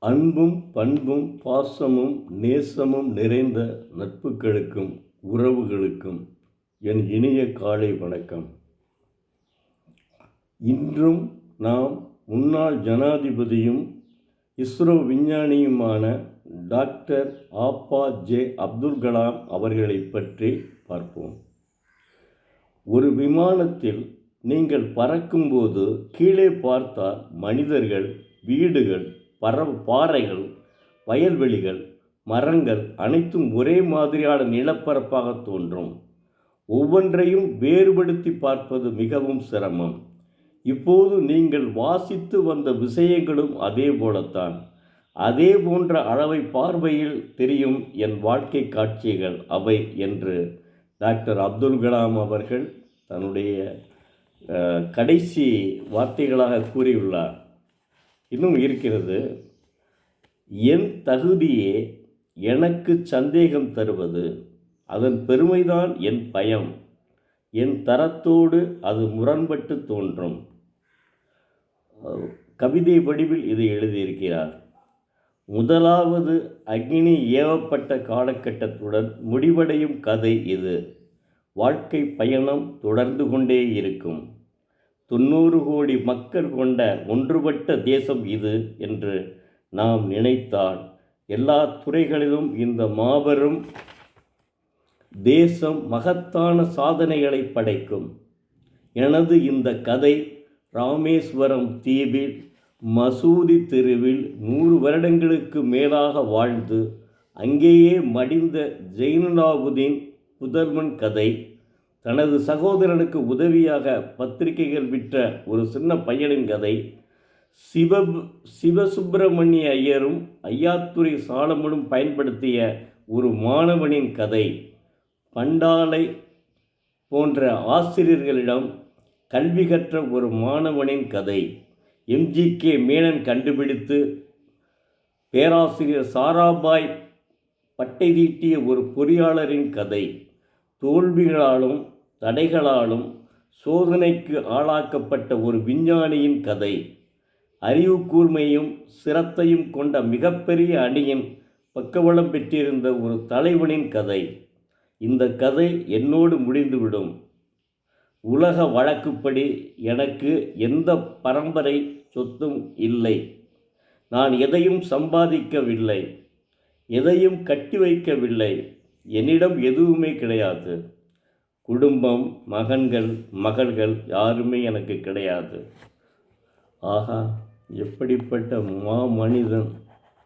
அன்பும் பண்பும் பாசமும் நேசமும் நிறைந்த நட்புகளுக்கும் உறவுகளுக்கும் என் இனிய காலை வணக்கம். இன்றும் நாம் முன்னாள் ஜனாதிபதியும் இஸ்ரோ விஞ்ஞானியுமான டாக்டர் ஆப்பா ஜே அப்துல் கலாம் அவர்களை பற்றி பார்ப்போம். ஒரு விமானத்தில் நீங்கள் பறக்கும்போது கீழே பார்த்தால் மனிதர்கள், வீடுகள், பாறைகள், வயல்வெளிகள், மரங்கள் அனைத்தும் ஒரே மாதிரியான நிலப்பரப்பாக தோன்றும். ஒவ்வொன்றையும் வேறுபடுத்தி பார்ப்பது மிகவும் சிரமம். இப்போது நீங்கள் வாசித்து வந்த விஷயங்களும் அதே போலத்தான். அதே போன்ற அளவை பார்வையில் தெரியும் என் வாழ்க்கை காட்சிகள் அவை என்று டாக்டர் அப்துல் கலாம் அவர்கள் தன்னுடைய கடைசி வார்த்தைகளாக கூறியுள்ளார். இன்னும் இருக்கிறது, என் தகுதியே எனக்கு சந்தேகம் தருவது, அதன் பெருமைதான் என் பயம், என் தரத்தோடு அது முரண்பட்டு தோன்றும். கவிதை வடிவில் இது எழுதியிருக்கிறார். முதலாவது அக்னி ஏவப்பட்ட காலகட்டத்துடன் முடிவடையும் கதை இது. வாழ்க்கை பயணம் தொடர்ந்து கொண்டே இருக்கும். 90 கோடி மக்கள் கொண்ட ஒன்றுபட்ட தேசம் இது என்று நாம் நினைத்தால் எல்லா துறைகளிலும் இந்த மாபெரும் தேசம் மகத்தான சாதனைகளை படைக்கும். எனது இந்த கதை ராமேஸ்வரம் தீவில் மசூதி தெருவில் 100 வருடங்களுக்கு மேலாக வாழ்ந்து அங்கேயே மடிந்த ஜெயினுலாபுதீன் புதல்வன் கதை. தனது சகோதரனுக்கு உதவியாக பத்திரிகைகள் விற்ற ஒரு சின்ன பையனின் கதை. சிவசுப்பிரமணிய ஐயரும் ஐயாத்துரை சாலமனும் பயன்படுத்திய ஒரு மாணவனின் கதை. பண்டாலை போன்ற ஆசிரியர்களிடம் கல்வி கற்ற ஒரு மாணவனின் கதை. எம்ஜிகே மேனன் கண்டுபிடித்து பேராசிரியர் சாராபாய் பட்டை தீட்டிய ஒரு பொறியாளரின் கதை. தோல்விகளாலும் தடைகளாலும் சோதனைக்கு ஆளாக்கப்பட்ட ஒரு விஞ்ஞானியின் கதை. அறிவு கூர்மையும் சிரத்தையும் கொண்ட மிகப்பெரிய அணியின் பக்கபலம் பெற்றிருந்த ஒரு தலைவனின் கதை. இந்த கதை என்னோடு முடிந்துவிடும். உலக வழக்குப்படி எனக்கு எந்த பரம்பரை சொத்தும் இல்லை. நான் எதையும் சம்பாதிக்கவில்லை, எதையும் கட்டி வைக்கவில்லை. என்னிடம் எதுவுமே கிடையாது. குடும்பம், மகன்கள், மகள்கள் யாருமே எனக்கு கிடையாது. ஆகா, எப்படிப்பட்ட மனிதன்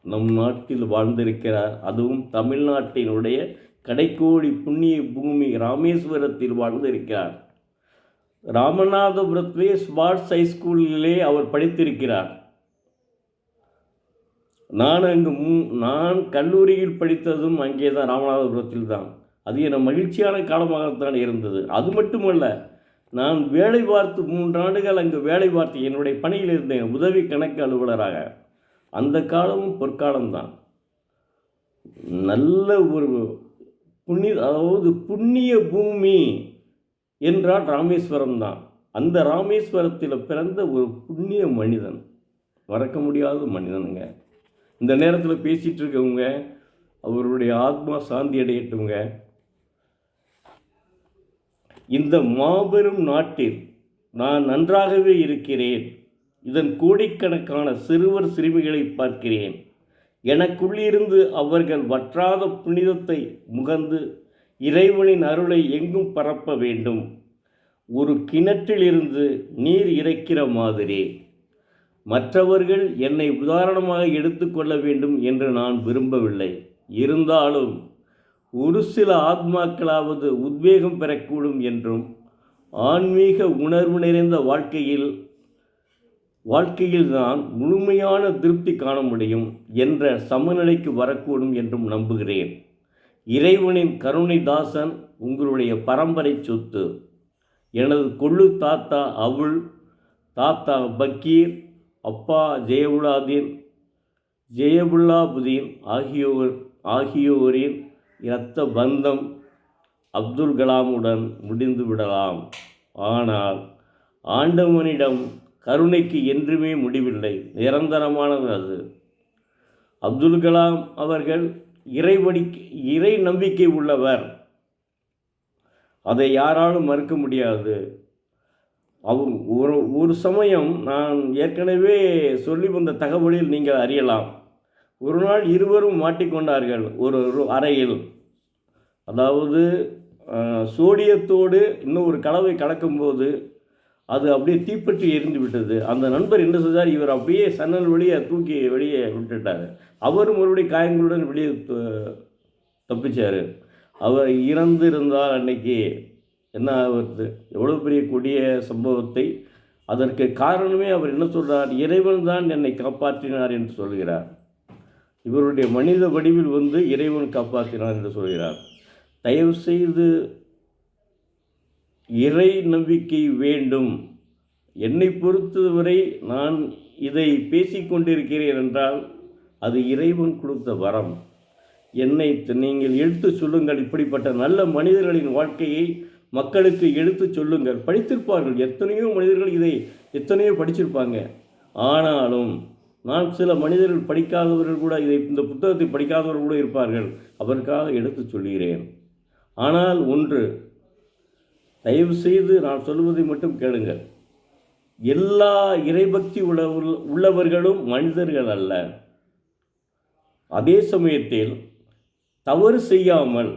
நம் நாட்டில் வாழ்ந்திருக்கிறார். அதுவும் தமிழ்நாட்டினுடைய கடைக்கோடி புண்ணிய பூமி ராமேஸ்வரத்தில் வாழ்ந்திருக்கிறார். ராமநாதபுரத்திலே ஸ்பாட்ஸ் ஹைஸ்கூலிலே அவர் படித்திருக்கிறார். நான் கல்லூரியில் படித்ததும் அங்கே தான், ராமநாதபுரத்தில் தான். அது என மகிழ்ச்சியான காலமாகத்தான் இருந்தது. அது மட்டுமல்ல, நான் வேலை பார்த்து 3 ஆண்டுகள் அங்கு வேலை பார்த்து என்னுடைய பணியில் இருந்தேன், உதவி கணக்கு அலுவலராக. அந்த காலமும் பொற்காலம்தான். நல்ல ஒரு புண்ணிய பூமி என்றால் ராமேஸ்வரம் தான். அந்த ராமேஸ்வரத்தில் பிறந்த ஒரு புண்ணிய மனிதன், மறக்க முடியாத மனிதனுங்க. இந்த நேரத்தில் பேசிகிட்டு இருக்கவங்க அவருடைய ஆத்மா சாந்தி அடையட்டுங்க. இந்த மாபெரும் நாட்டில் நான் நன்றாகவே இருக்கிறேன். இதன் கோடிக்கணக்கான சிறுவர் சிறுமிகளை பார்க்கிறேன். எனக்குள்ளிருந்து அவர்கள் வற்றாத புனிதத்தை முகந்து இறைவனின் அருளை எங்கும் பரப்ப வேண்டும். ஒரு கிணற்றிலிருந்து நீர் இறைக்கிற மாதிரி மற்றவர்கள் என்னை உதாரணமாக எடுத்துக்கொள்ள வேண்டும் என்று நான் விரும்பவில்லை. இருந்தாலும் ஒரு சில ஆத்மாக்களாவது உத்வேகம் பெறக்கூடும் என்றும், ஆன்மீக உணர்வு நிறைந்த வாழ்க்கையில்தான் முழுமையான திருப்தி காண முடியும் என்ற சமநிலைக்கு வரக்கூடும் என்றும் நம்புகிறேன். இறைவனின் கருணை தாசன், உங்களுடைய பரம்பரை சொத்து. எனது கொள்ளு தாத்தா அவுல், தாத்தா பக்கீர், அப்பா ஜெயபுல்லாபுதீன் ஆகியோரின் இரத்த பந்தம் அப்துல் கலாமுடன் முடிந்து விடலாம். ஆனால் ஆண்டவனிடம் கருணைக்கு என்றுமே முடிவில்லை, நிரந்தரமானது அது. அப்துல் கலாம் அவர்கள் இறை நம்பிக்கை உள்ளவர், அதை யாராலும் மறுக்க முடியாது. ஒரு சமயம் நான் ஏற்கனவே சொல்லி வந்த தகவலில் நீங்கள் அறியலாம். ஒரு நாள் இருவரும் மாட்டிக்கொண்டார்கள் ஒரு அறையில். அதாவது சோடியத்தோடு இன்னும் ஒரு கலவை கலக்கும்போது அது அப்படியே தீப்பற்றி எரிந்து விட்டது. அந்த நண்பர் என்ன செய்தார், இவர் அப்படியே சன்னல் வெளியே தூக்கி வெளியே விட்டுட்டார். அவரும் மறுபடியும் காயங்களுடன் வெளியே தப்பிச்சார். அவர் இறந்து இருந்தால் அன்னைக்கு என்ன ஆகுது, எவ்வளோ பெரிய கொடிய சம்பவத்தை. அதற்கு காரணமே அவர் என்ன சொல்கிறார், இறைவன் தான் என்னை காப்பாற்றினார் என்று சொல்கிறார். இவருடைய மனித வடிவில் வந்து இறைவன் காப்பாற்றினார் என்று சொல்கிறார். தயவு செய்து இறை நம்பிக்கை வேண்டும். என்னை பொறுத்தவரை நான் இதை பேசிக்கொண்டிருக்கிறேன் என்றால் அது இறைவன் கொடுத்த வரம். என்னை நீங்கள் எடுத்து சொல்லுங்கள், இப்படிப்பட்ட நல்ல மனிதர்களின் வாழ்க்கையை மக்களுக்கு எடுத்து சொல்லுங்கள். படித்திருப்பார்கள், எத்தனையோ மனிதர்கள் இதை எத்தனையோ படிச்சிருப்பாங்க. ஆனாலும் நான் சில மனிதர்கள் படிக்காதவர்கள் கூட இந்த புத்தகத்தை படிக்காதவர்கள் கூட இருப்பார்கள், அவருக்காக எடுத்து சொல்கிறேன். ஆனால் ஒன்று, தயவு செய்து நான் சொல்வதை மட்டும் கேளுங்கள். எல்லா இறைபக்தி உள்ளவர்களும் மனிதர்கள் அல்ல. அதே சமயத்தில் தவறு செய்யாமல்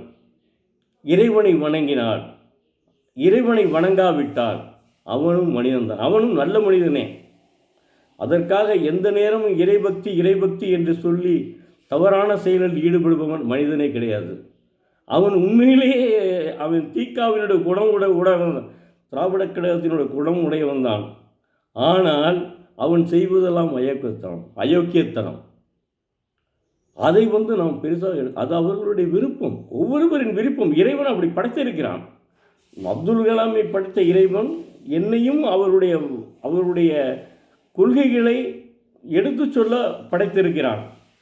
இறைவனை வணங்கினார், இறைவனை வணங்காவிட்டால் அவனும் மனிதன்தான், அவனும் நல்ல மனிதனே. அதற்காக எந்த நேரமும் இறைபக்தி என்று சொல்லி தவறான செயலில் ஈடுபடுபவன் மனிதனே கிடையாது. அவன் உண்மையிலேயே அவன் தீக்காவினுடைய குணம் திராவிட கழகத்தினுடைய குணம் உடையவன் தான். ஆனால் அவன் செய்வதெல்லாம் அயோக்கியத்தனம். அதை நாம் பெருசாக அது அவர்களுடைய விருப்பம், ஒவ்வொருவரின் விருப்பம். இறைவன் அப்படி படைத்திருக்கிறான். அப்துல் கலாமை படைத்த இறைவன் என்னையும் அவருடைய கொள்கைகளை எடுத்து சொல்ல படைத்திருக்கிறான்.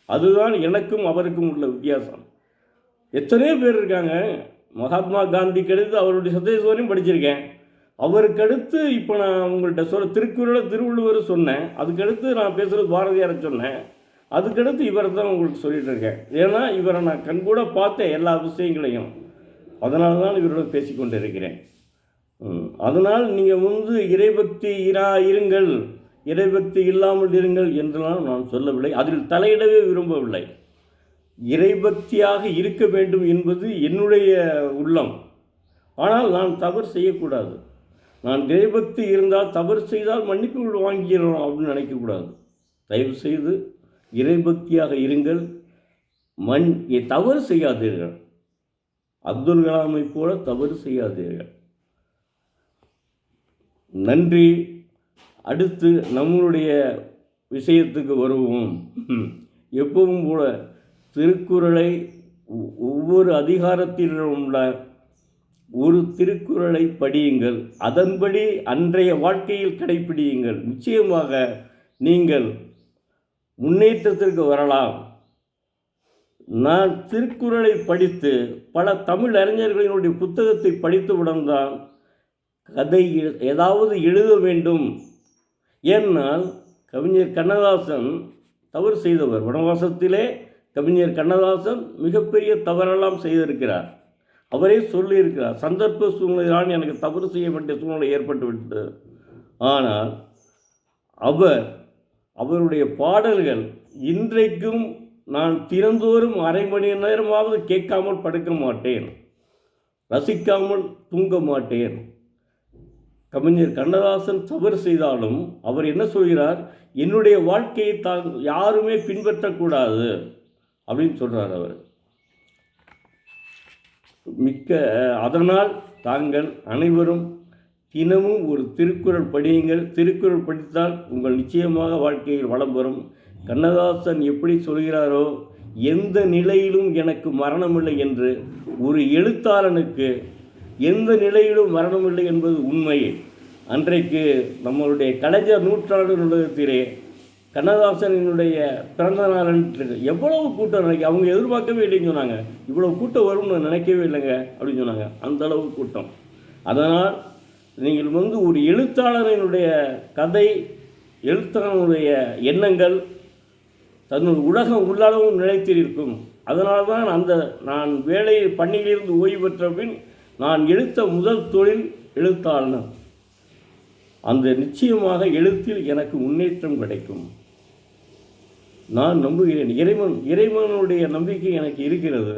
அதுதான் எனக்கும் அவருக்கும் உள்ள வித்தியாசம். எத்தனையோ பேர் இருக்காங்க. மகாத்மா காந்திக்கு அடுத்து அவருடைய சதேஸ்வரையும் படிச்சிருக்கேன். அவருக்கு அடுத்து இப்போ நான் உங்கள்கிட்ட திருவள்ளுவர் சொன்னேன். அதுக்கடுத்து நான் பேசுகிறது பாரதியாரை சொன்னேன். அதுக்கடுத்து இவரை தான் உங்களுக்கு சொல்லிகிட்டு இருக்கேன். ஏன்னா இவரை நான் கண்கூட பார்த்தேன் எல்லா விஷயங்களையும். அதனால தான் இவருடன் பேசிக்கொண்டு இருக்கிறேன். அதனால் நீங்கள் இறைபக்தி இருங்கள், இறைபக்தி இல்லாமல் இருங்கள் என்றெல்லாம் நான் சொல்லவில்லை. அதில் தலையிடவே விரும்பவில்லை. இறைபக்தியாக இருக்க வேண்டும் என்பது என்னுடைய உள்ளம். ஆனால் நான் தவறு செய்யக்கூடாது. நான் இறைபக்தி இருந்தால் தவறு செய்தால் மன்னிப்பு வாங்கிடணும் அப்படின்னு நினைக்கக்கூடாது. தயவு செய்து இறைபக்தியாக இருங்கள், தவறு செய்யாதீர்கள். அப்துல் கலாமை போல தவறு செய்யாதீர்கள். நன்றி. அடுத்து நம்மளுடைய விஷயத்துக்கு வருவோம். எப்பவும் போல திருக்குறளை ஒவ்வொரு அதிகாரத்திலும் உள்ள ஒரு திருக்குறளை படியுங்கள், அதன்படி அன்றைய வாழ்க்கையில் கடைப்பிடியுங்கள். நிச்சயமாக நீங்கள் முன்னேற்றத்திற்கு வரலாம். நான் திருக்குறளை படித்து பல தமிழ் அறிஞர்களினுடைய புத்தகத்தை படித்தவுடன் தான் கதை ஏதாவது எழுத வேண்டும். ஏன்னால் கவிஞர் கண்ணதாசன் தவறு செய்தவர். வனவாசத்திலே கவிஞர் கண்ணதாசன் மிகப்பெரிய தவறெல்லாம் செய்திருக்கிறார். அவரே சொல்லியிருக்கிறார், சந்தர்ப்ப சூழ்நிலையால் எனக்கு தவறு செய்ய வேண்டிய சூழ்நிலை ஏற்பட்டுவிட்டது. ஆனால் அவருடைய பாடல்கள் இன்றைக்கும் நான் தினந்தோறும் அரை மணி நேரமாவது கேட்காமல் படுக்க மாட்டேன், ரசிக்காமல் தூங்க மாட்டேன். கவிஞர் கண்ணதாசன் தவறு செய்தாலும் அவர் என்ன சொல்கிறார், என்னுடைய வாழ்க்கையை யாருமே பின்பற்றக்கூடாது அப்படின்னு சொல்கிறார் அவர். அதனால் தாங்கள் அனைவரும் தினமும் ஒரு திருக்குறள் படியுங்கள். திருக்குறள் படித்தால் உங்கள் நிச்சயமாக வாழ்க்கையில் வளம் வரும். கண்ணதாசன் எப்படி சொல்கிறாரோ, எந்த நிலையிலும் எனக்கு மரணமில்லை என்று. ஒரு எழுத்தாளனுக்கு எந்த நிலையிலும் மரணமில்லை என்பது உண்மை. அன்றைக்கு நம்மளுடைய கலைஞர் நூற்றாண்டு நூலகத்திலே கண்ணதாசனினுடைய பிறந்த நாள் எவ்வளவு கூட்டம் அவங்க எதிர்பார்க்கவே இல்லைன்னு சொன்னாங்க. இவ்வளோ கூட்டம் வரும்னு நினைக்கவே இல்லைங்க அப்படின்னு சொன்னாங்க. அந்தளவு கூட்டம். அதனால் நீங்கள் ஒரு எழுத்தாளரினுடைய கதை, எழுத்தாளனுடைய எண்ணங்கள் தன்னுடைய உலகம் உள்ளளவும் நிலைத்திருக்கும். அதனால தான் நான் பணியிலிருந்து ஓய்வு பெற்ற பின் நான் எடுத்த முதல் தொழில் எழுத்தாளர். அந்த நிச்சயமாக எழுத்தில் எனக்கு முன்னேற்றம் கிடைக்கும். நான் நம்புகிறேன். இறைவனுடைய நம்பிக்கை எனக்கு இருக்கிறது.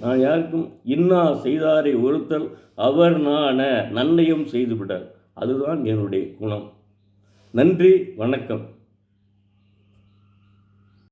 நான் யாருக்கும் இன்னா செய்தாரை ஒருத்தல் அவர் நாண நன்னயம் செய்துவிட, அதுதான் என்னுடைய குணம். நன்றி, வணக்கம்.